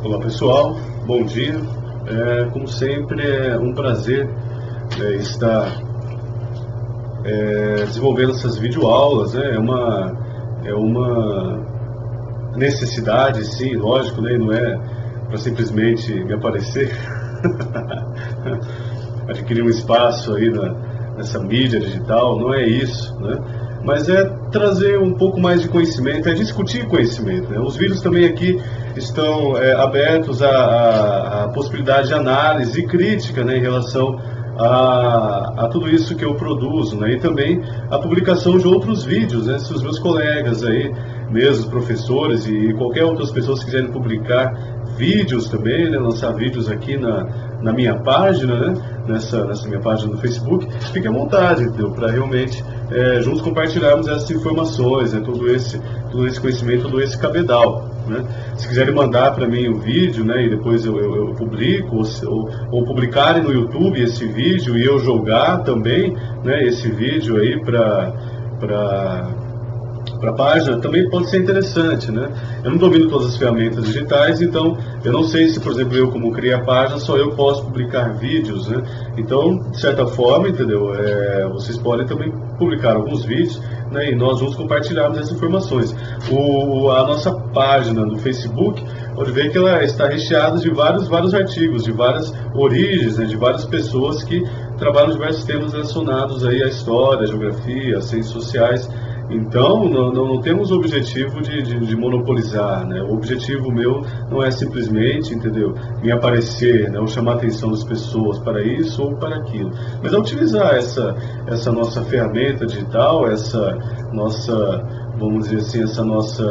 Olá pessoal, bom dia. Como sempre, é um prazer estar desenvolvendo essas videoaulas, né? É uma necessidade, sim, lógico, né? Não é para simplesmente me aparecer, adquirir um espaço aí nessa mídia digital, não é isso, né? Mas é trazer um pouco mais de conhecimento, é discutir conhecimento, né? Os vídeos também aqui estão abertos à possibilidade de análise e crítica, né, em relação a tudo isso que eu produzo, né? E também a publicação de outros vídeos, né? Se os meus colegas aí, mesmo os professores e qualquer outras pessoas quiserem publicar vídeos também, né, lançar vídeos aqui na minha página, né, nessa minha página do Facebook, fique à vontade, entendeu? Para realmente juntos compartilharmos essas informações, né, todo esse conhecimento, todo esse cabedal, né? Se quiserem mandar para mim o vídeo, né, e depois eu publico, ou publicarem no YouTube esse vídeo e eu jogar também, né, esse vídeo aí para a página, também pode ser interessante, né? Eu não domino todas as ferramentas digitais, então eu não sei se, por exemplo, eu como criei a página, só eu posso publicar vídeos, né? Então, de certa forma, entendeu? Vocês podem também publicar alguns vídeos, né? E nós vamos compartilharmos essas informações. A nossa página do Facebook, pode ver que ela está recheada de vários artigos, de várias origens, né? De várias pessoas que trabalham diversos temas relacionados aí à história, à geografia, às ciências sociais. Então, não temos o objetivo de monopolizar, né? O objetivo meu não é simplesmente, entendeu, me aparecer, né, ou chamar a atenção das pessoas para isso ou para aquilo, mas é utilizar essa nossa ferramenta digital, essa nossa, vamos dizer assim, essa nossa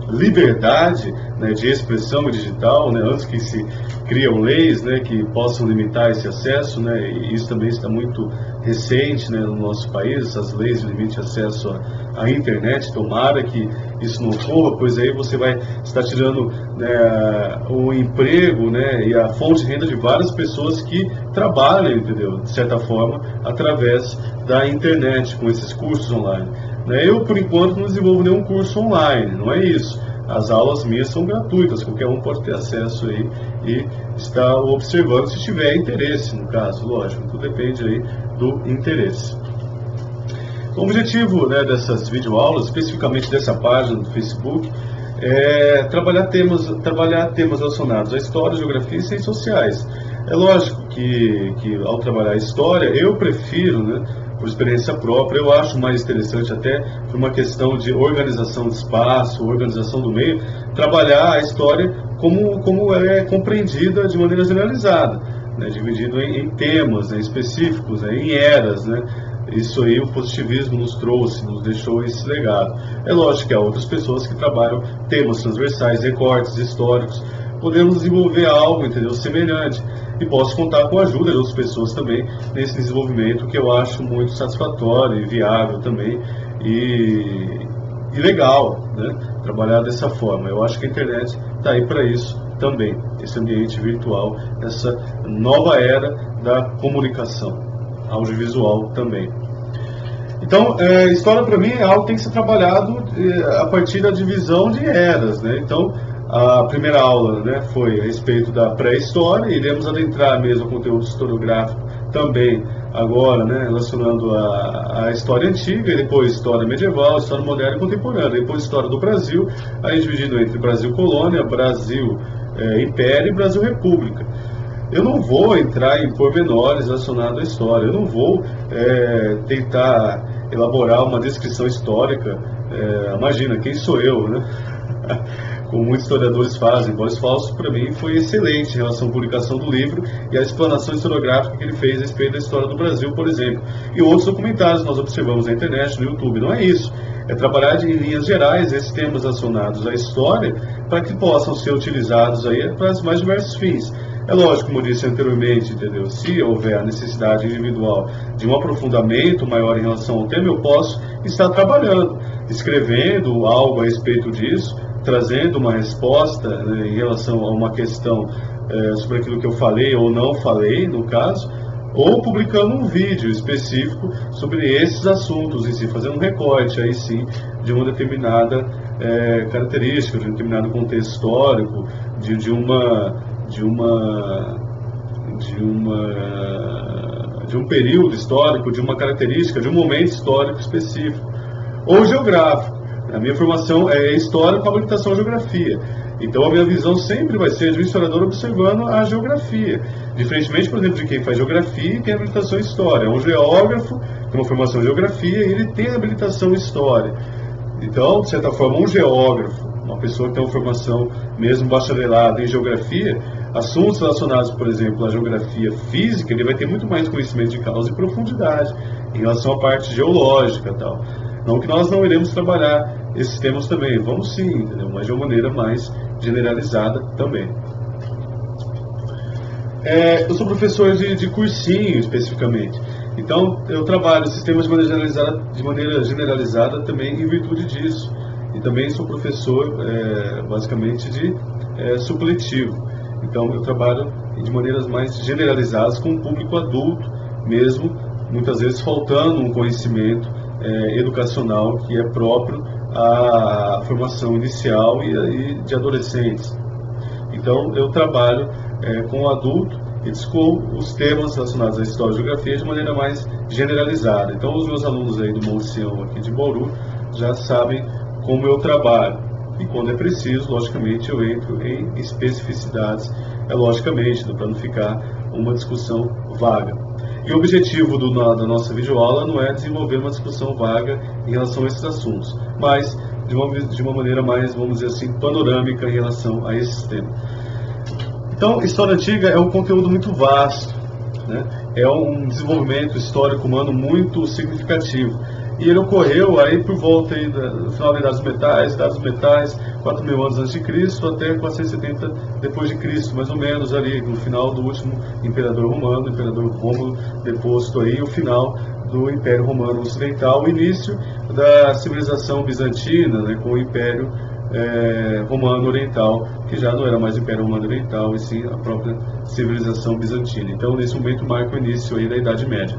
liberdade, né, de expressão digital, né, antes que se criam leis, né, que possam limitar esse acesso, né, e isso também está muito recente, né, no nosso país, essas leis de limite de acesso à internet. Tomara que isso não ocorra, pois aí você vai estar tirando, né, o emprego, né, e a fonte de renda de várias pessoas que trabalham, entendeu, de certa forma, através da internet, com esses cursos online. Eu, por enquanto, não desenvolvo nenhum curso online, não é isso. As aulas minhas são gratuitas, qualquer um pode ter acesso aí e estar observando, se tiver interesse, no caso, lógico, tudo depende aí do interesse. O objetivo, né, dessas videoaulas, especificamente dessa página do Facebook, é trabalhar temas relacionados à história, geografia e ciências sociais. É lógico que ao trabalhar a história, eu prefiro, né, por experiência própria, eu acho mais interessante, até por uma questão de organização de espaço, organização do meio, trabalhar a história como ela é compreendida de maneira generalizada, né, dividido em temas, né, específicos, né, em eras, né. Isso aí o positivismo nos trouxe, nos deixou esse legado. É lógico que há outras pessoas que trabalham temas transversais, recortes históricos. Podemos desenvolver algo, entendeu, semelhante. E posso contar com a ajuda de outras pessoas também nesse desenvolvimento, que eu acho muito satisfatório e viável também e legal, né, trabalhar dessa forma. Eu acho que a internet está aí para isso também, esse ambiente virtual, essa nova era da comunicação audiovisual também. Então, história para mim é algo que tem que ser trabalhado a partir da divisão de eras, né? Então, a primeira aula, né, foi a respeito da pré-história, e iremos adentrar mesmo o conteúdo historiográfico também agora, né, relacionando a história antiga, e depois história medieval, história moderna e contemporânea, depois história do Brasil, aí dividido entre Brasil Colônia, Brasil Império e Brasil República. Eu não vou entrar em pormenores relacionados à história, eu não vou tentar elaborar uma descrição histórica, imagina, quem sou eu, né? Como muitos historiadores fazem. Boris Fausto, para mim, foi excelente em relação à publicação do livro e à explanação historiográfica que ele fez a respeito da história do Brasil, por exemplo. E outros documentários que nós observamos na internet, no YouTube. Não é isso. É trabalhar em linhas gerais esses temas relacionados à história para que possam ser utilizados aí para os mais diversos fins. É lógico, como eu disse anteriormente, entendeu? Se houver a necessidade individual de um aprofundamento maior em relação ao tema, eu posso estar trabalhando, escrevendo algo a respeito disso, trazendo uma resposta, né, em relação a uma questão sobre aquilo que eu falei ou não falei, no caso, ou publicando um vídeo específico sobre esses assuntos em si, fazendo um recorte aí sim de uma determinada características de um determinado contexto histórico, de um período histórico, de uma característica, de um momento histórico específico, ou geográfico. A minha formação é história com habilitação à geografia. Então a minha visão sempre vai ser de um historiador observando a geografia. Diferentemente, por exemplo, de quem faz geografia e tem habilitação em história. Um geógrafo tem uma formação em geografia e ele tem habilitação em história. Então, de certa forma, um geógrafo, uma pessoa que tem uma formação mesmo bacharelada em geografia, assuntos relacionados, por exemplo, à geografia física, ele vai ter muito mais conhecimento de causa e profundidade em relação à parte geológica e tal. Não que nós não iremos trabalhar esses temas também, vamos sim, entendeu? Mas de uma maneira mais generalizada também. Eu sou professor de cursinho, especificamente. Então, eu trabalho sistemas de maneira generalizada também em virtude disso. E também sou professor, basicamente, de supletivo. Então, eu trabalho de maneiras mais generalizadas com o público adulto, mesmo, muitas vezes faltando um conhecimento educacional que é próprio à formação inicial e de adolescentes. Então, eu trabalho com o adulto e discuto os temas relacionados à história e geografia de maneira mais generalizada. Então, os meus alunos aí do Monte Sião, aqui de Bauru, já sabem como eu trabalho. E quando é preciso, logicamente, eu entro em especificidades, logicamente, para não ficar uma discussão vaga. E o objetivo da nossa videoaula não é desenvolver uma discussão vaga em relação a esses assuntos, mas de uma maneira mais, vamos dizer assim, panorâmica em relação a esses temas. Então, história antiga é um conteúdo muito vasto, né? É um desenvolvimento histórico humano muito significativo. E ele ocorreu aí por volta aí do final da Idade dos Metais, 4.000 anos antes de Cristo até 470 depois de Cristo, mais ou menos ali no final do último imperador romano, o imperador Rômulo deposto aí, o final do Império Romano Ocidental, o início da civilização bizantina, né, com o Império Romano Oriental, que já não era mais Império Romano Oriental, e sim a própria civilização bizantina. Então, nesse momento marca o início aí da Idade Média.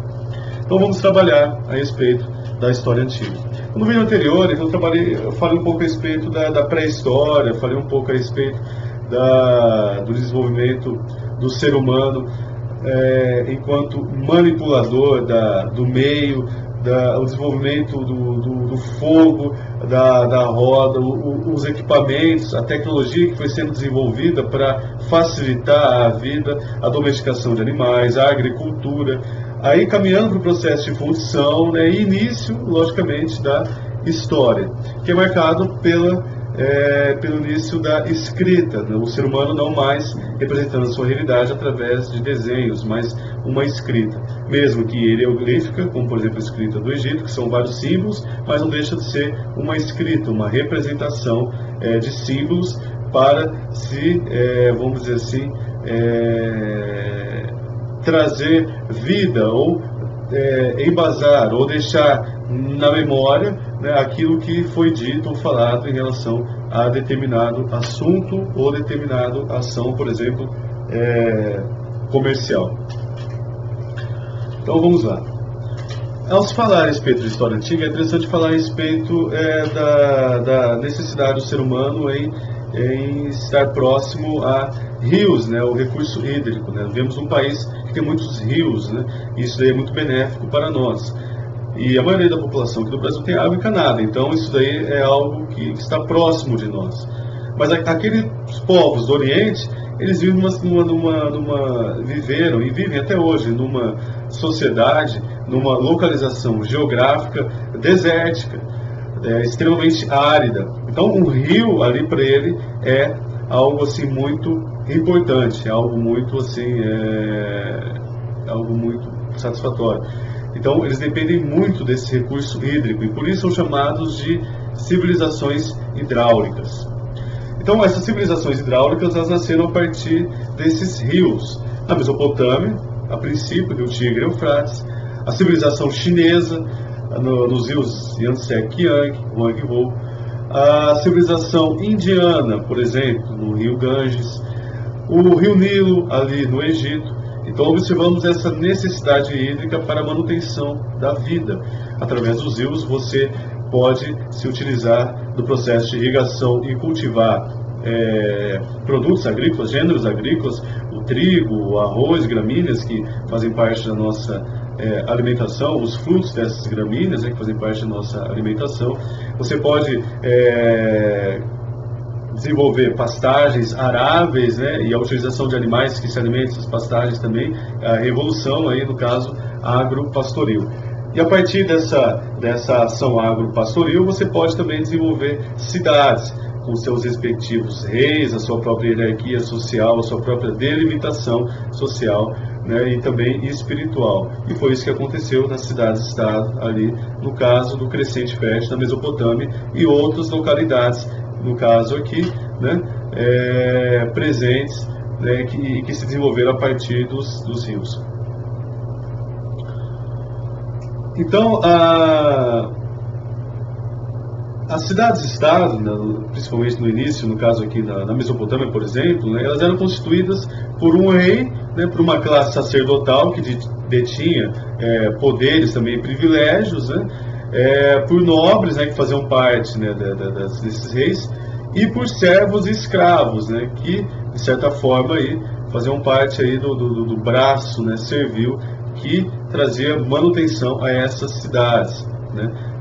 Então, vamos trabalhar a respeito da história antiga. No vídeo anterior, eu falei um pouco a respeito da pré-história, falei um pouco a respeito do desenvolvimento do ser humano enquanto manipulador do meio, o desenvolvimento do fogo, da roda, os equipamentos, a tecnologia que foi sendo desenvolvida para facilitar a vida, a domesticação de animais, a agricultura, aí caminhando para o processo de fundição, né, e início, logicamente, da história, que é marcado pelo início da escrita, né? O ser humano não mais representando a sua realidade através de desenhos, mas uma escrita, mesmo que hieroglífica, como por exemplo a escrita do Egito, que são vários símbolos, mas não deixa de ser uma escrita, uma representação de símbolos para se, vamos dizer assim, trazer vida ou embasar ou deixar na memória, né, aquilo que foi dito ou falado em relação a determinado assunto ou determinada ação, por exemplo, comercial. Então vamos lá. Ao se falar a respeito de história antiga, é interessante falar a respeito da necessidade do ser humano em estar próximo a rios, né, o recurso hídrico, né? Vemos um país que tem muitos rios, né, e isso daí é muito benéfico para nós. E a maioria da população aqui do Brasil tem água encanada, então isso daí é algo que está próximo de nós. Mas aqueles povos do Oriente, eles viveram e vivem até hoje numa sociedade, numa localização geográfica desértica, extremamente árida. Então um rio ali para ele é algo assim muito importante, algo muito assim, algo muito satisfatório. Então eles dependem muito desse recurso hídrico e por isso são chamados de civilizações hidráulicas. Então essas civilizações hidráulicas elas nasceram a partir desses rios. Na Mesopotâmia, a princípio, do Tigre e Eufrates, a civilização chinesa, nos rios Yangtze, Kiang, Huanghe, a civilização indiana, por exemplo, no rio Ganges, o rio Nilo, ali no Egito. Então observamos essa necessidade hídrica para a manutenção da vida. Através dos rios você pode se utilizar do processo de irrigação e cultivar produtos agrícolas, gêneros agrícolas, o trigo, o arroz, gramíneas que fazem parte da nossa alimentação, os frutos dessas gramíneas, que fazem parte da nossa alimentação. Você pode desenvolver pastagens aráveis, e a utilização de animais que se alimentam dessas pastagens também, a evolução aí, no caso, agropastoril. E a partir dessa ação agropastoril, você pode também desenvolver cidades, com seus respectivos reis, a sua própria hierarquia social, a sua própria delimitação social, e também espiritual. E foi isso que aconteceu nas cidades-estado, ali no caso do Crescente Fértil, na Mesopotâmia, e outras localidades, no caso aqui, presentes, que se desenvolveram a partir dos rios. Então, as cidades-estado, principalmente no início, no caso aqui na Mesopotâmia, por exemplo, elas eram constituídas por um rei, por uma classe sacerdotal que detinha poderes também e privilégios, por nobres, que faziam parte desses reis, e por servos e escravos, que de certa forma aí, faziam parte aí do braço servil que trazia manutenção a essas cidades,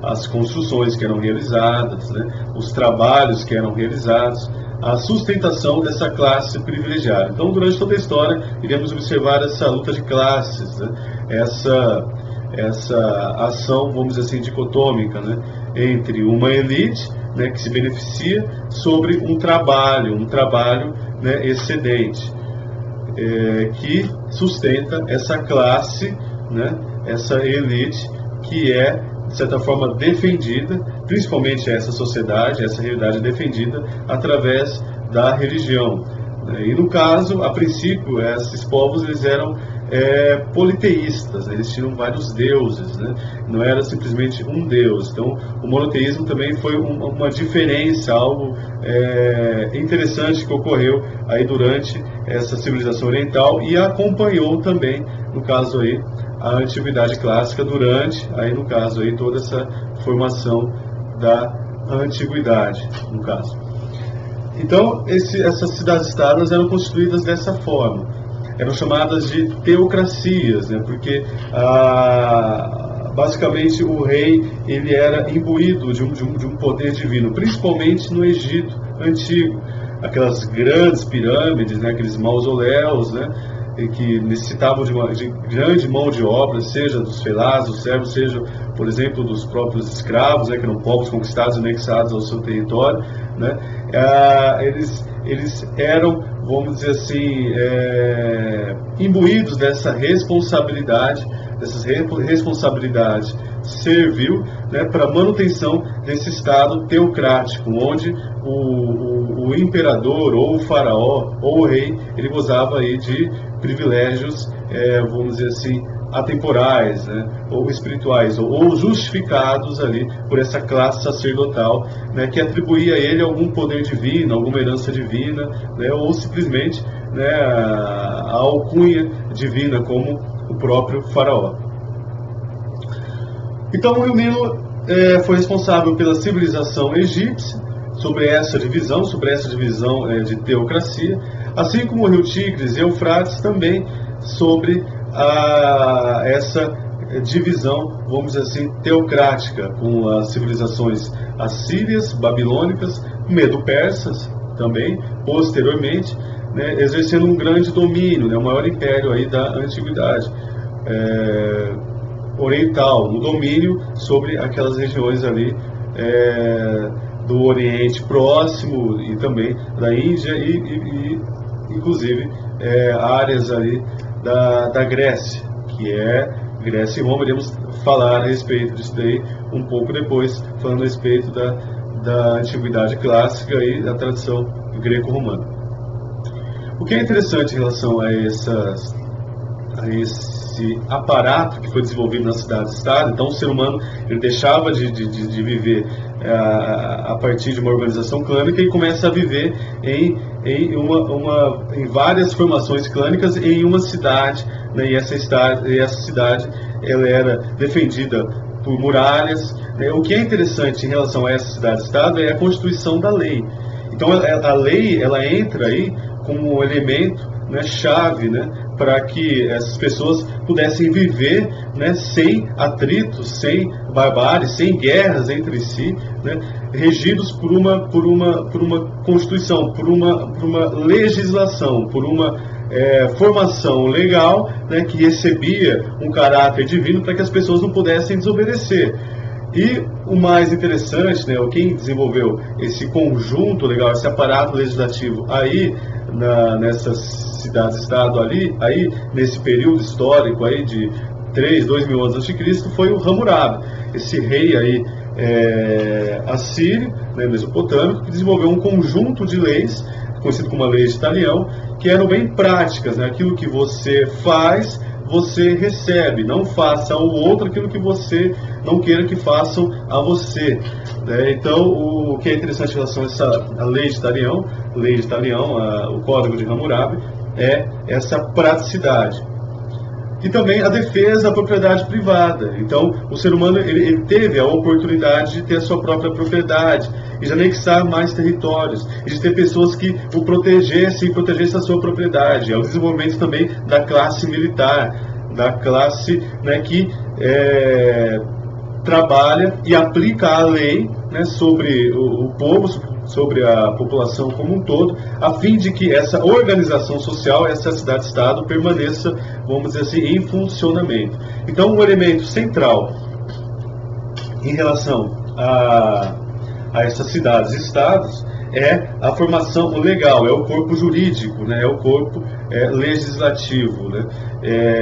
as construções que eram realizadas, os trabalhos que eram realizados, a sustentação dessa classe privilegiada. Então, durante toda a história, iremos observar essa luta de classes, essa ação, vamos dizer assim, dicotômica, entre uma elite, que se beneficia sobre um trabalho excedente, que sustenta essa classe, essa elite que é, de certa forma, defendida, principalmente essa sociedade, essa realidade defendida através da religião. E no caso, a princípio, esses povos eles eram politeístas, eles tinham vários deuses, não era simplesmente um deus. Então, o monoteísmo também foi uma diferença, algo interessante que ocorreu aí durante essa civilização oriental e acompanhou também, no caso aí, a antiguidade clássica durante, aí no caso aí, toda essa formação da antiguidade, no caso. Então, essas cidades-estados eram constituídas dessa forma. Eram chamadas de teocracias, porque basicamente o rei ele era imbuído de um poder divino, principalmente no Egito antigo. Aquelas grandes pirâmides, aqueles mausoléus, que necessitavam de grande mão de obra, seja dos felazes, dos servos, seja, por exemplo, dos próprios escravos, que eram povos conquistados e anexados ao seu território, eles eram, vamos dizer assim, imbuídos dessa responsabilidade servil, para a manutenção desse Estado teocrático, onde o imperador, ou o faraó, ou o rei, ele gozava aí de privilégios, vamos dizer assim, atemporais, ou espirituais, ou justificados ali por essa classe sacerdotal, que atribuía a ele algum poder divino, alguma herança divina, ou simplesmente a alcunha divina, como o próprio faraó. Então, o rio Nilo foi responsável pela civilização egípcia, sobre essa divisão de teocracia, assim como o rio Tigres e Eufrates também sobre essa divisão, vamos dizer assim, teocrática, com as civilizações assírias, babilônicas, medo-persas também, posteriormente, exercendo um grande domínio, o maior império aí da antiguidade oriental, no domínio sobre aquelas regiões ali do Oriente Próximo e também da Índia e inclusive áreas ali da Grécia, que é Grécia e Roma. Iremos falar a respeito disso daí um pouco depois, falando a respeito da antiguidade clássica e da tradição greco-romana. O que é interessante em relação a esse aparato que foi desenvolvido nas cidades-estado, então o ser humano ele deixava de viver a partir de uma organização clânica e começa a viver em várias formações clânicas em uma cidade, e essa cidade ela era defendida por muralhas. O que é interessante em relação a essa cidade-estado é a constituição da lei. Então a lei ela entra aí como um elemento, né, chave, né, para que essas pessoas pudessem viver, né, sem atritos, sem barbárie, sem guerras entre si, né, regidos por uma constituição, por uma legislação, por uma formação legal, né, que recebia um caráter divino para que as pessoas não pudessem desobedecer. E o mais interessante, né, quem desenvolveu esse conjunto legal, esse aparato legislativo aí nessas cidades-estado aí nesse período histórico aí de 2 mil anos antes de Cristo, foi o Hammurabi, esse rei aí assírio, né, mesopotâmico, que desenvolveu um conjunto de leis, conhecido como a Lei de Talião, que eram bem práticas, né, aquilo que você faz, você recebe, não faça ao outro aquilo que você não queira que façam a você. Então, o que é interessante em relação a Lei de Talião, o Código de Hammurabi, é essa praticidade. E também a defesa da propriedade privada. Então, o ser humano ele teve a oportunidade de ter a sua própria propriedade, e de anexar mais territórios, e de ter pessoas que o protegessem a sua propriedade. É o desenvolvimento também da classe militar, da classe, né, que trabalha e aplica a lei, né, sobre o povo, sobre a população como um todo, a fim de que essa organização social, essa cidade-estado, permaneça, vamos dizer assim, em funcionamento. Então, um elemento central em relação a essas cidades-estados é a formação legal, é o corpo jurídico, né, é o corpo legislativo, né,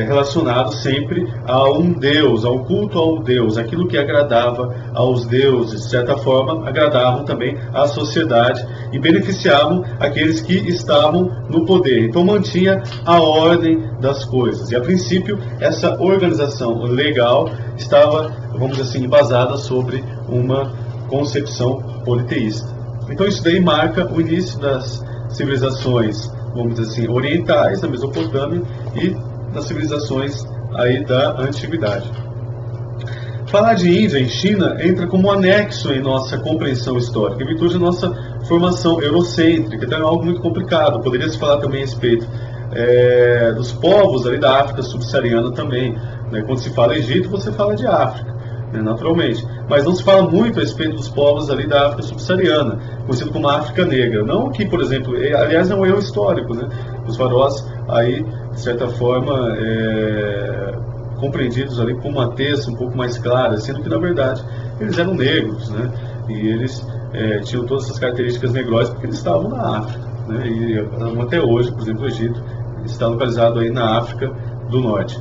relacionado sempre a um Deus, ao culto ao Deus, aquilo que agradava aos deuses, de certa forma, agradavam também à sociedade e beneficiavam aqueles que estavam no poder. Então mantinha a ordem das coisas. E a princípio, essa organização legal estava, vamos dizer assim, embasada sobre uma concepção politeísta. Então isso daí marca o início das civilizações, vamos dizer assim, orientais, da Mesopotâmia, e das civilizações aí da Antiguidade. Falar de Índia em China entra como anexo em nossa compreensão histórica, em virtude da nossa formação eurocêntrica. Então é algo muito complicado. Poderia se falar também a respeito dos povos ali da África subsaariana também, né? Quando se fala Egito, você fala de África, né, naturalmente. Mas não se fala muito a respeito dos povos ali da África subsaariana, conhecido como África Negra. Não que, por exemplo, aliás é um erro histórico, né? Os faraós aí, de certa forma, compreendidos ali com uma tez um pouco mais clara, sendo que, na verdade, eles eram negros, né? E eles tinham todas essas características negrosas porque eles estavam na África, né? E até hoje, por exemplo, o Egito está localizado aí na África do Norte.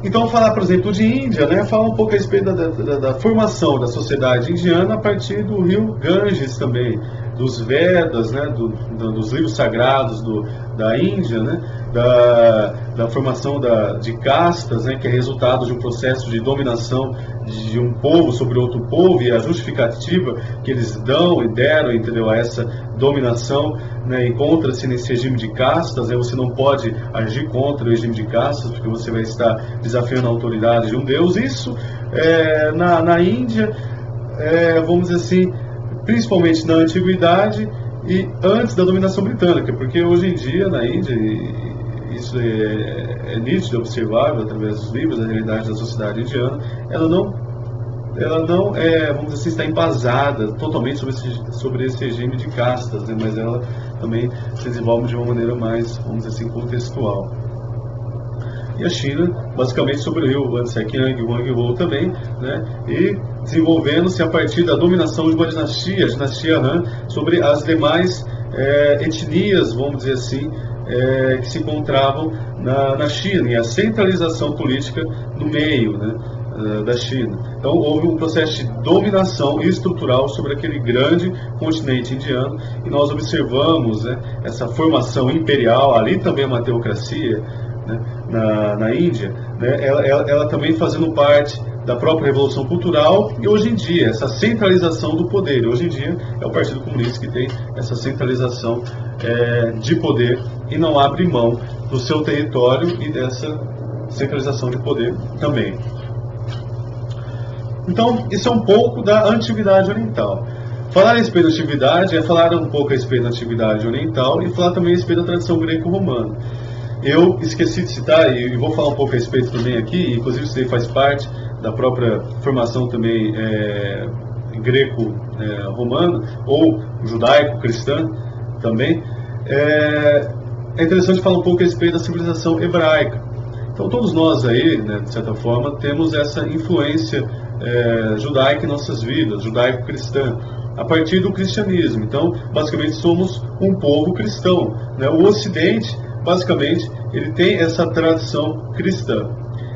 Então, falar, por exemplo, de Índia, né, fala um pouco a respeito da formação da sociedade indiana a partir do rio Ganges também, dos Vedas, né, dos livros sagrados da Índia, né, da formação de castas, né, que é resultado de um processo de dominação de um povo sobre outro povo, e a justificativa que eles dão e deram, entendeu, a essa dominação, né, encontra-se nesse regime de castas. Aí você não pode agir contra o regime de castas, porque você vai estar desafiando a autoridade de um deus. Isso na Índia, vamos dizer assim, principalmente na Antiguidade e antes da dominação britânica, porque hoje em dia na Índia, isso é nítido, observável através dos livros, a realidade da sociedade indiana, ela não vamos dizer assim, está embasada totalmente sobre esse regime de castas, né? Mas ela também se desenvolve de uma maneira mais, vamos dizer assim, contextual. E a China, basicamente sobre o rio Yangtze, Huanghe também, né? E desenvolvendo-se a partir da dominação de uma dinastia, a dinastia Han, sobre as demais etnias, vamos dizer assim, que se encontravam na China, e a centralização política no meio, né, da China. Então houve um processo de dominação estrutural sobre aquele grande continente indiano, e nós observamos, né, essa formação imperial, ali também uma teocracia, né, na Índia, né, ela também fazendo parte da própria revolução cultural, e hoje em dia essa centralização do poder. Hoje em dia é o Partido Comunista que tem essa centralização de poder e não abre mão do seu território e dessa centralização de poder também. Então, isso é um pouco da antiguidade oriental. Falar a respeito da antiguidade é falar um pouco a respeito da antiguidade oriental e falar também a respeito da tradição greco-romana. Eu esqueci de citar, e vou falar um pouco a respeito também aqui, inclusive isso aí faz parte da própria formação também greco-romana, ou judaico-cristã também. É interessante falar um pouco a respeito da civilização hebraica. Então todos nós aí, né, de certa forma, temos essa influência judaica em nossas vidas, judaico-cristã, a partir do cristianismo. Então, basicamente, somos um povo cristão, né? O Ocidente, basicamente, ele tem essa tradição cristã.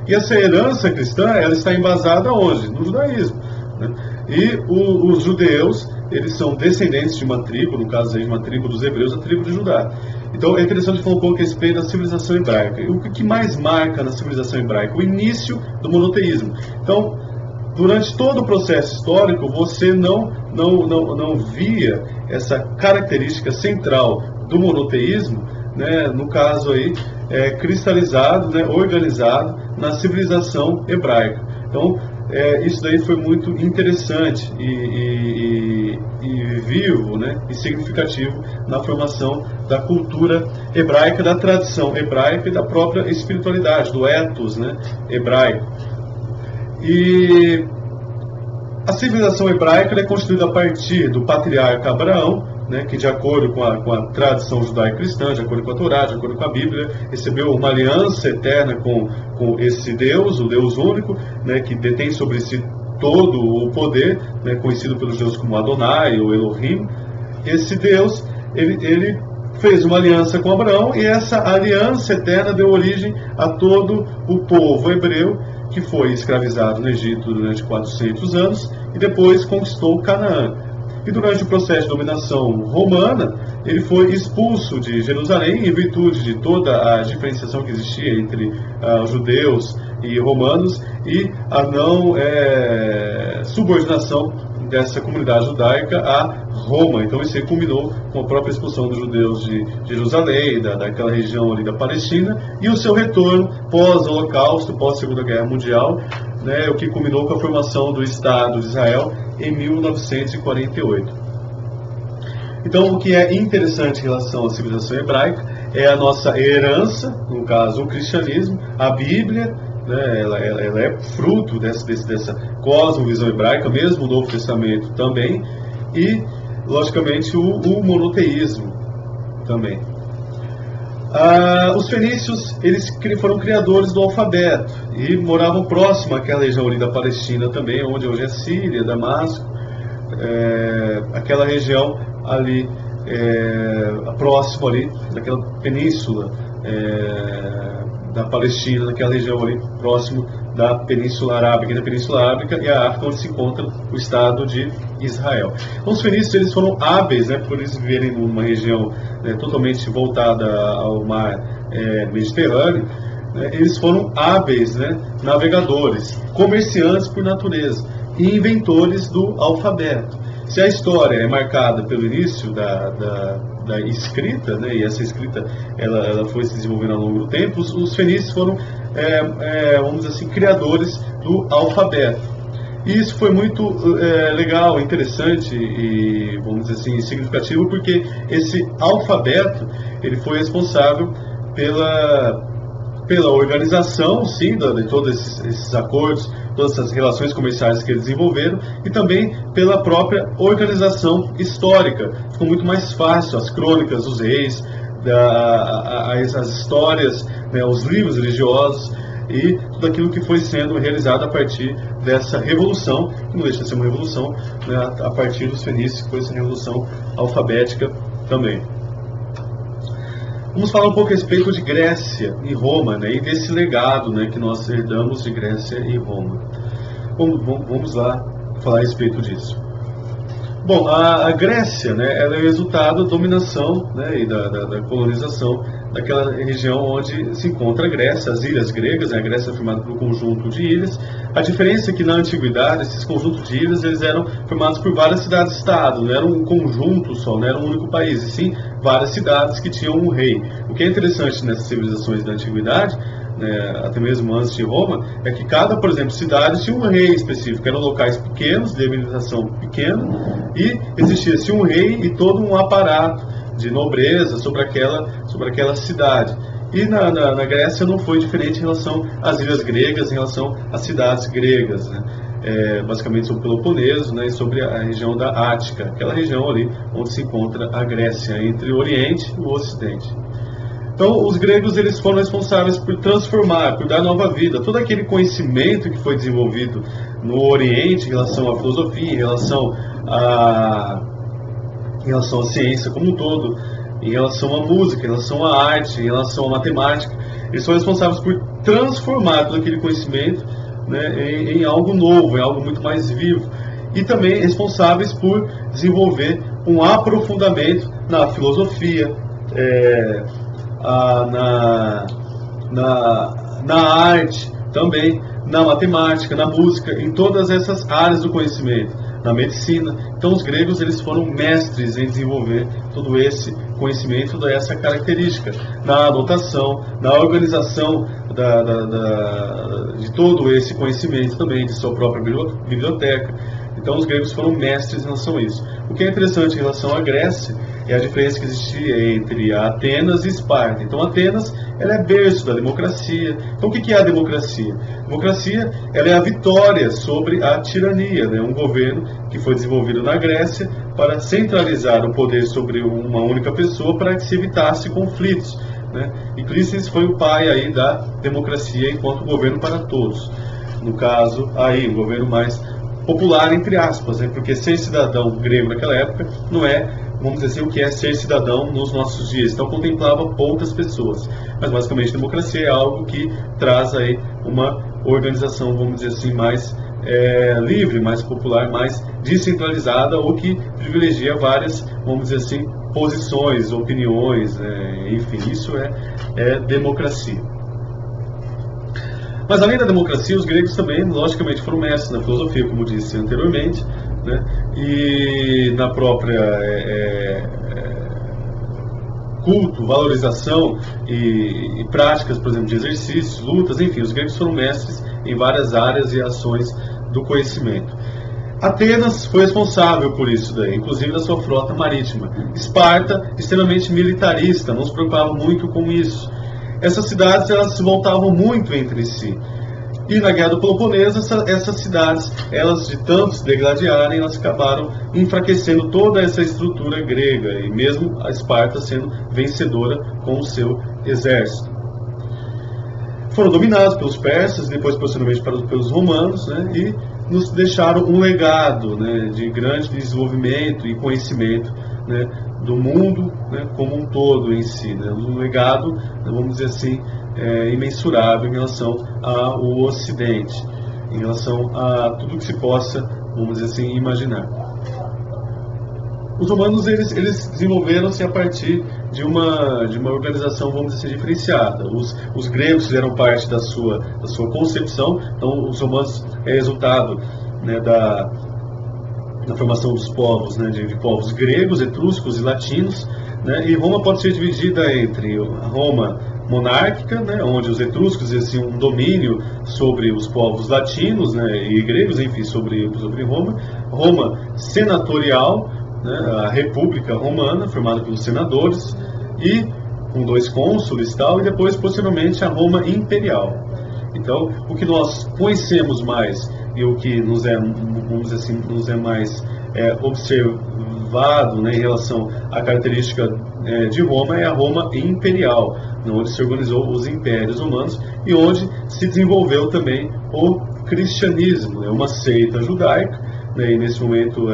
E essa herança cristã, ela está embasada onde? No judaísmo, né? E os judeus, eles são descendentes de uma tribo, no caso aí de uma tribo dos hebreus, a tribo de Judá. Então é interessante falar um pouco a respeito da civilização hebraica. E o que mais marca na civilização hebraica? O início do monoteísmo. Então, durante todo o processo histórico, você não via essa característica central do monoteísmo, né, no caso aí, cristalizado, né, organizado na civilização hebraica. Então, isso daí foi muito interessante e vivo, né, e significativo na formação da cultura hebraica, da tradição hebraica e da própria espiritualidade, do ethos, né, hebraico. E a civilização hebraica é constituída a partir do patriarca Abraão, né, que de acordo com a tradição judaico-cristã, de acordo com a Torá, de acordo com a Bíblia, recebeu uma aliança eterna com esse Deus, o Deus único, né, que detém sobre si todo o poder, né, conhecido pelos judeus como Adonai ou Elohim. Esse Deus, ele fez uma aliança com Abraão, e essa aliança eterna deu origem a todo o povo hebreu, que foi escravizado no Egito durante 400 anos e depois conquistou Canaã. E durante o processo de dominação romana, ele foi expulso de Jerusalém em virtude de toda a diferenciação que existia entre judeus e romanos e a não subordinação dessa comunidade judaica a Roma. Então isso aí culminou com a própria expulsão dos judeus de Jerusalém, daquela região ali da Palestina, e o seu retorno pós-Holocausto, pós-Segunda Guerra Mundial, né, o que culminou com a formação do Estado de Israel em 1948. Então, o que é interessante em relação à civilização hebraica é a nossa herança, no caso o cristianismo, a Bíblia, né, ela é fruto dessa cosmovisão hebraica, mesmo o Novo Testamento também, e, logicamente, o monoteísmo também. Os fenícios, eles foram criadores do alfabeto e moravam próximo àquela região ali da Palestina também, onde hoje é Síria, Damasco, aquela região ali, próximo ali daquela península da Palestina, naquela região ali próximo da Península Arábica, e da Península Arábica e a África, onde se encontra o Estado de Israel. Então, os fenícios, eles foram hábeis, né, por eles viverem numa região totalmente voltada ao mar Mediterrâneo, né, eles foram hábeis, né, navegadores, comerciantes por natureza e inventores do alfabeto. Se a história é marcada pelo início da escrita, né, e essa escrita ela foi se desenvolvendo ao longo do tempo, os fenícios foram, vamos dizer assim, criadores do alfabeto. E isso foi muito legal, interessante e, vamos dizer assim, significativo, porque esse alfabeto ele foi responsável pela organização, sim, de todos esses acordos, todas essas relações comerciais que eles desenvolveram, e também pela própria organização histórica. Ficou muito mais fácil as crônicas dos reis, as histórias, né, os livros religiosos e tudo aquilo que foi sendo realizado a partir dessa revolução, que não deixa de ser uma revolução, né, a partir dos fenícios, que foi essa revolução alfabética também. Vamos falar um pouco a respeito de Grécia e Roma, né, e desse legado, né, que nós herdamos de Grécia e Roma. Vamos lá falar a respeito disso. Bom, a Grécia, né, ela é resultado da dominação, né, e da colonização daquela região onde se encontra a Grécia, as ilhas gregas, né, a Grécia é formada por um conjunto de ilhas. A diferença é que na antiguidade esses conjuntos de ilhas eles eram formados por várias cidades-estado, não era um conjunto só, não era um único país, e sim várias cidades que tinham um rei. O que é interessante nessas civilizações da antiguidade, né, até mesmo antes de Roma, é que cada, por exemplo, cidade tinha um rei específico, eram locais pequenos, de administração pequena, e existia-se um rei e todo um aparato de nobreza sobre aquela cidade. E na Grécia não foi diferente em relação às ilhas gregas, em relação às cidades gregas, né? Basicamente sobre o Peloponeso, né, e sobre a região da Ática, aquela região ali onde se encontra a Grécia, entre o Oriente e o Ocidente. Então, os gregos eles foram responsáveis por transformar, por dar nova vida. Todo aquele conhecimento que foi desenvolvido no Oriente em relação à filosofia, em relação à ciência como um todo, em relação à música, em relação à arte, em relação à matemática, eles são responsáveis por transformar todo aquele conhecimento, né, em algo novo, em algo muito mais vivo. E também responsáveis por desenvolver um aprofundamento na filosofia, na arte também, na matemática, na música, em todas essas áreas do conhecimento, na medicina. Então os gregos eles foram mestres em desenvolver todo esse conhecimento, toda essa característica, na anotação, na organização de todo esse conhecimento também, de sua própria biblioteca. Então os gregos foram mestres em relação a isso. O que é interessante em relação à Grécia é a diferença que existia entre Atenas e Esparta. Então Atenas ela é berço da democracia. Então o que é a democracia? A democracia ela é a vitória sobre a tirania, né? Um governo que foi desenvolvido na Grécia para centralizar o poder sobre uma única pessoa para que se evitasse conflitos, né? E Clístenes foi o pai aí da democracia enquanto governo para todos. No caso aí, um governo mais popular, entre aspas, né? Porque ser cidadão grego naquela época não é, vamos dizer assim, o que é ser cidadão nos nossos dias. Então contemplava poucas pessoas. Mas basicamente a democracia é algo que traz aí uma organização, vamos dizer assim, mais livre, mais popular, mais descentralizada, ou que privilegia várias, vamos dizer assim, posições, opiniões, enfim, isso é democracia. Mas além da democracia, os gregos também, logicamente, foram mestres na filosofia, como disse anteriormente, né? E na própria culto, valorização e práticas, por exemplo, de exercícios, lutas, enfim, os gregos foram mestres em várias áreas e ações do conhecimento. Atenas foi responsável por isso daí, inclusive da sua frota marítima. Esparta, extremamente militarista, não se preocupava muito com isso. Essas cidades elas se voltavam muito entre si. E na Guerra do Peloponeso, essas cidades, elas de tanto se degladiarem, elas acabaram enfraquecendo toda essa estrutura grega, e mesmo a Esparta sendo vencedora com o seu exército. Foram dominados pelos persas, depois posteriormente pelos romanos, né, e nos deixaram um legado, né, de grande desenvolvimento e conhecimento, né, do mundo, né, como um todo em si, né, um legado, vamos dizer assim, imensurável em relação ao Ocidente, em relação a tudo que se possa, vamos dizer assim, imaginar. Os romanos eles desenvolveram-se a partir de uma organização, vamos dizer assim, diferenciada. Os gregos fizeram parte da sua concepção. Então os romanos é resultado, né, da formação dos povos, né, de povos gregos, etruscos e latinos, né, e Roma pode ser dividida entre a Roma monárquica, né, onde os etruscos exerciam um domínio sobre os povos latinos, né, e gregos, enfim, sobre Roma. Roma senatorial, né, a República Romana, formada pelos senadores, e com 2 cônsules e tal, e depois, posteriormente, a Roma imperial. Então, o que nós conhecemos mais e o que nos é, vamos dizer assim, nos é mais observado, né, em relação à característica de Roma é a Roma imperial, onde se organizou os impérios romanos e onde se desenvolveu também o cristianismo, né, uma seita judaica, né, e nesse momento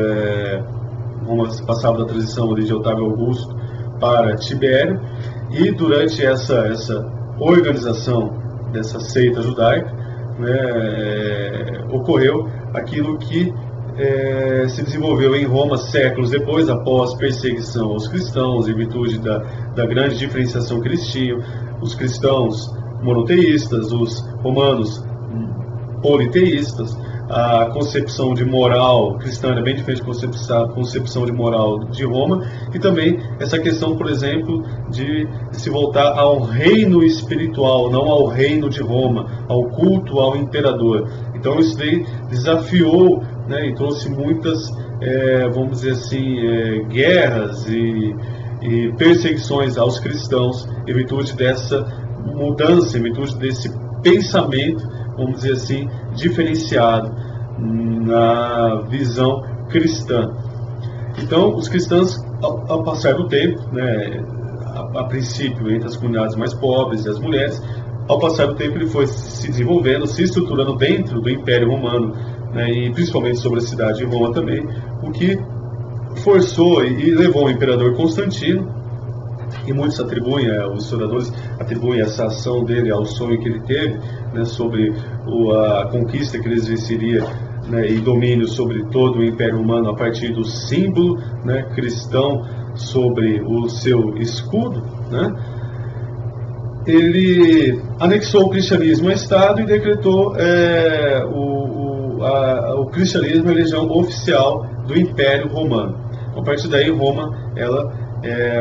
Roma passava da transição de Otávio Augusto para Tibério, e durante essa organização dessa seita judaica, né, ocorreu aquilo que se desenvolveu em Roma séculos depois, após perseguição aos cristãos, em virtude da grande diferenciação que eles tinham. Os cristãos monoteístas, os romanos politeístas. A concepção de moral cristã é bem diferente da concepção de moral de Roma, e também essa questão, por exemplo, de se voltar ao reino espiritual, não ao reino de Roma, ao culto ao imperador. Então isso daí desafiou, né, e trouxe muitas, vamos dizer assim, guerras e perseguições aos cristãos em virtude dessa mudança, em virtude desse pensamento, vamos dizer assim, diferenciado na visão cristã. Então, os cristãos, ao passar do tempo, né, a princípio entre as comunidades mais pobres e as mulheres, ao passar do tempo ele foi se desenvolvendo, se estruturando dentro do Império Romano, né, e principalmente sobre a cidade de Roma também, o que forçou e levou o imperador Constantino, e muitos atribuem, os historiadores atribuem essa ação dele ao sonho que ele teve, né, sobre a conquista que ele exerceria, né, e domínio sobre todo o Império Romano a partir do símbolo, né, cristão sobre o seu escudo, né. Ele anexou o cristianismo ao Estado e decretou o cristianismo a religião oficial do Império Romano. A partir daí, Roma, ela,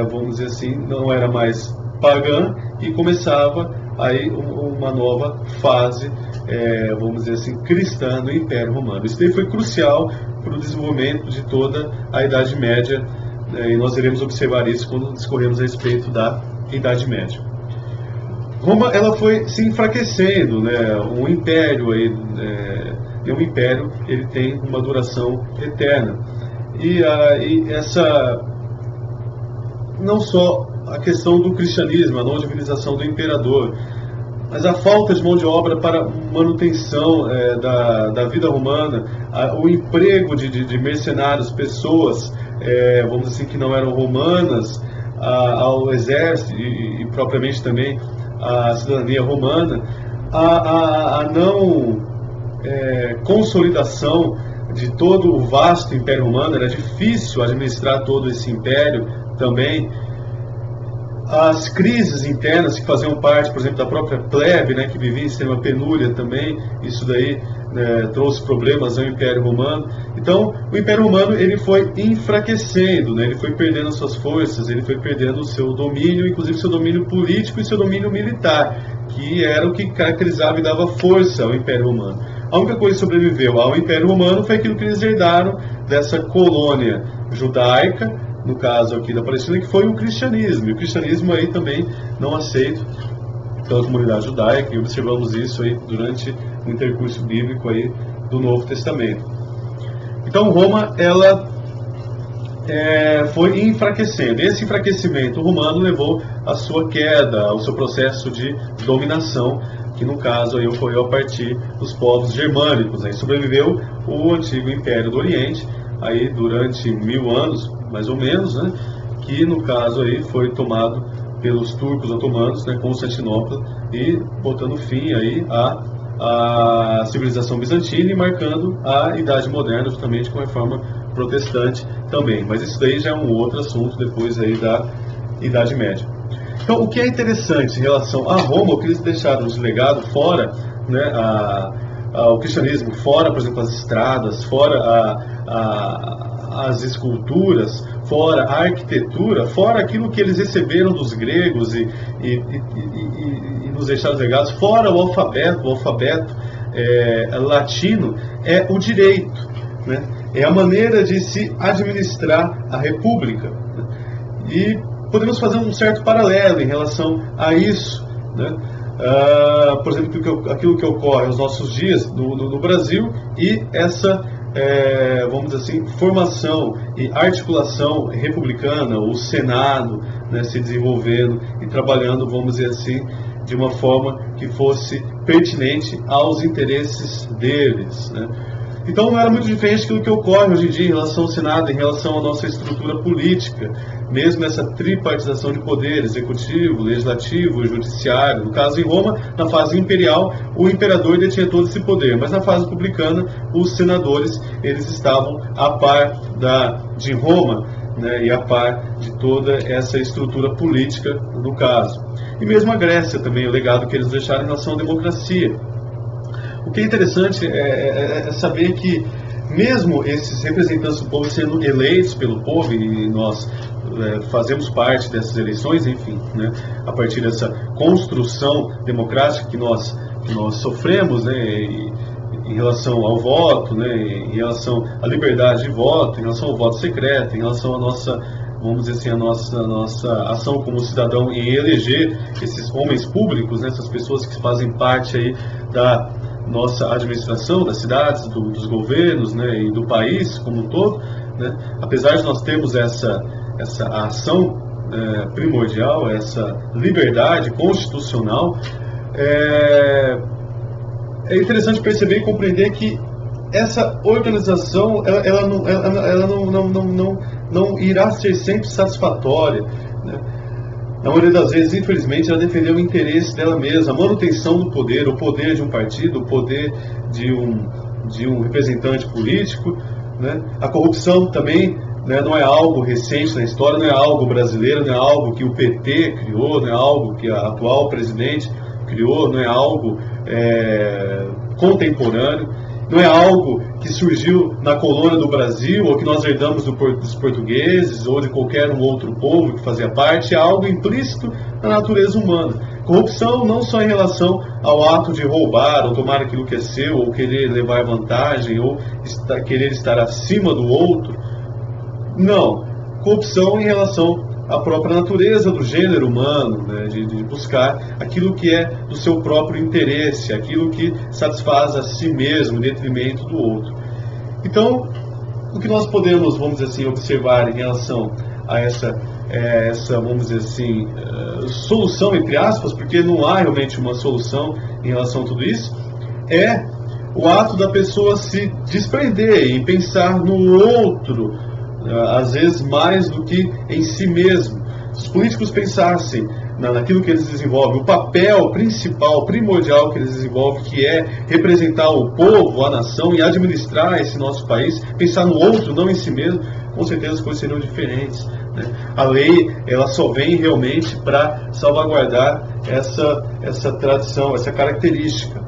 vamos dizer assim, não era mais pagã e começava aí uma nova fase, vamos dizer assim, cristã do Império Romano. Isso daí foi crucial para o desenvolvimento de toda a Idade Média, e nós iremos observar isso quando discorremos a respeito da Idade Média. Roma, ela foi se enfraquecendo, né? Um império aí, um império, ele tem uma duração eterna. E essa, não só a questão do cristianismo, a não divinização do imperador, mas a falta de mão de obra para manutenção da vida romana, o emprego de mercenários, pessoas, vamos dizer assim, que não eram romanas, ao exército e propriamente também a cidadania romana, a não consolidação de todo o vasto Império Romano. Era difícil administrar todo esse império também. As crises internas que faziam parte, por exemplo, da própria plebe, né, que vivia em extrema penúria também, isso daí, né, trouxe problemas ao Império Romano. Então, o Império Romano, ele foi enfraquecendo, né, ele foi perdendo as suas forças, ele foi perdendo o seu domínio, inclusive seu domínio político e seu domínio militar, que era o que caracterizava e dava força ao Império Romano. A única coisa que sobreviveu ao Império Romano foi aquilo que eles herdaram dessa colônia judaica, no caso aqui da Palestina, que foi o cristianismo. E o cristianismo aí também não aceito pela comunidade judaica, e observamos isso aí durante o intercurso bíblico aí do Novo Testamento. Então Roma, ela foi enfraquecendo. Esse enfraquecimento romano levou à sua queda, ao seu processo de dominação, que no caso aí ocorreu a partir dos povos germânicos. Aí sobreviveu o antigo Império do Oriente, aí durante 1000 anos, mais ou menos, né, que no caso aí foi tomado pelos turcos otomanos, né, Constantinopla, e botando fim aí à civilização bizantina e marcando a Idade Moderna, justamente com a reforma protestante também. Mas isso daí já é um outro assunto depois aí da Idade Média. Então, o que é interessante em relação a Roma, o que eles deixaram de legado, fora, né, o cristianismo, fora, por exemplo, as estradas, fora as esculturas, fora a arquitetura, fora aquilo que eles receberam dos gregos e nos deixaram legados, fora o alfabeto latino, é o direito, né? É a maneira de se administrar a república, né? E podemos fazer um certo paralelo em relação a isso, né? Por exemplo, aquilo que ocorre aos nossos dias no Brasil e essa, vamos dizer assim, formação e articulação republicana, o Senado, né, se desenvolvendo e trabalhando, vamos dizer assim, de uma forma que fosse pertinente aos interesses deles, né? Então não era muito diferente daquilo que ocorre hoje em dia em relação ao Senado, em relação à nossa estrutura política, mesmo essa tripartização de poder, executivo, legislativo e judiciário. No caso, em Roma, na fase imperial, o imperador detinha todo esse poder, mas na fase republicana, os senadores, eles estavam a par de Roma, né, e a par de toda essa estrutura política no caso. E mesmo a Grécia também, o legado que eles deixaram em relação à democracia. O que é interessante é saber que mesmo esses representantes do povo sendo eleitos pelo povo, e nós fazemos parte dessas eleições, enfim, né, a partir dessa construção democrática que nós sofremos, né, em relação ao voto, né, em relação à liberdade de voto, em relação ao voto secreto, em relação à nossa, vamos dizer assim, a nossa ação como cidadão em eleger esses homens públicos, né, essas pessoas que fazem parte aí da nossa administração, das cidades, dos governos, né, e do país como um todo, né, apesar de nós termos essa ação primordial, essa liberdade constitucional, é interessante perceber e compreender que essa organização ela não irá ser sempre satisfatória, né? Na maioria das vezes, infelizmente, ela defendeu o interesse dela mesma, a manutenção do poder, o poder de um partido, o poder de um representante político, né? A corrupção também, né, não é algo recente na história, não é algo brasileiro, não é algo que o PT criou, não é algo que a atual presidente criou, não é algo contemporâneo, não é algo que surgiu na colônia do Brasil ou que nós herdamos dos portugueses ou de qualquer outro povo que fazia parte, é algo implícito na natureza humana. Corrupção não só em relação ao ato de roubar ou tomar aquilo que é seu, ou querer levar vantagem, ou querer estar acima do outro. Não. Corrupção em relação à própria natureza do gênero humano, né, de buscar aquilo que é do seu próprio interesse, aquilo que satisfaz a si mesmo, em detrimento do outro. Então, o que nós podemos, vamos dizer assim, observar em relação a essa vamos dizer assim, solução, entre aspas, porque não há realmente uma solução em relação a tudo isso, é o ato da pessoa se desprender e pensar no outro, às vezes mais do que em si mesmo. Se os políticos pensassem naquilo que eles desenvolvem, o papel principal, primordial que eles desenvolvem, que é representar o povo, a nação e administrar esse nosso país, pensar no outro, não em si mesmo, com certeza as coisas seriam diferentes, né? A lei, ela só vem realmente para salvaguardar essa tradição, essa característica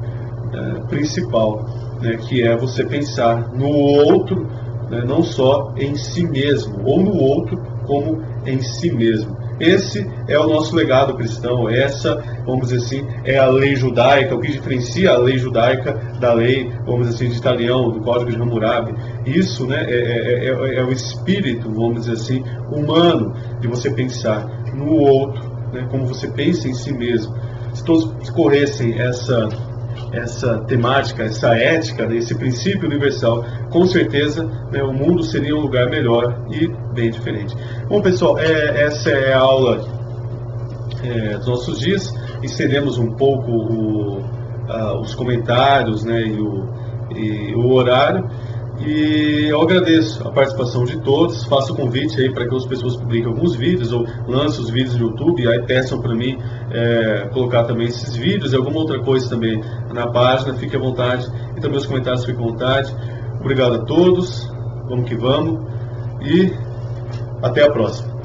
principal, né, que é você pensar no outro, né, não só em si mesmo, ou no outro como em si mesmo. Esse é o nosso legado cristão, essa, vamos dizer assim, é a lei judaica, o que diferencia a lei judaica da lei, vamos dizer assim, de Italião, do Código de Hammurabi. Isso, né, é o espírito, vamos dizer assim, humano, de você pensar no outro, né, como você pensa em si mesmo. Se todos corressem essa temática, essa ética, esse princípio universal, com certeza, né, o mundo seria um lugar melhor e bem diferente. Bom, pessoal, essa é a aula dos nossos dias. Estendemos um pouco os comentários, né, e o horário. E eu agradeço a participação de todos. Faço o convite aí para que as pessoas publiquem alguns vídeos ou lancem os vídeos no YouTube, aí peçam para mim colocar também esses vídeos e alguma outra coisa também na página. Fique à vontade e também os comentários fiquem à vontade. Obrigado a todos, vamos que vamos e até a próxima.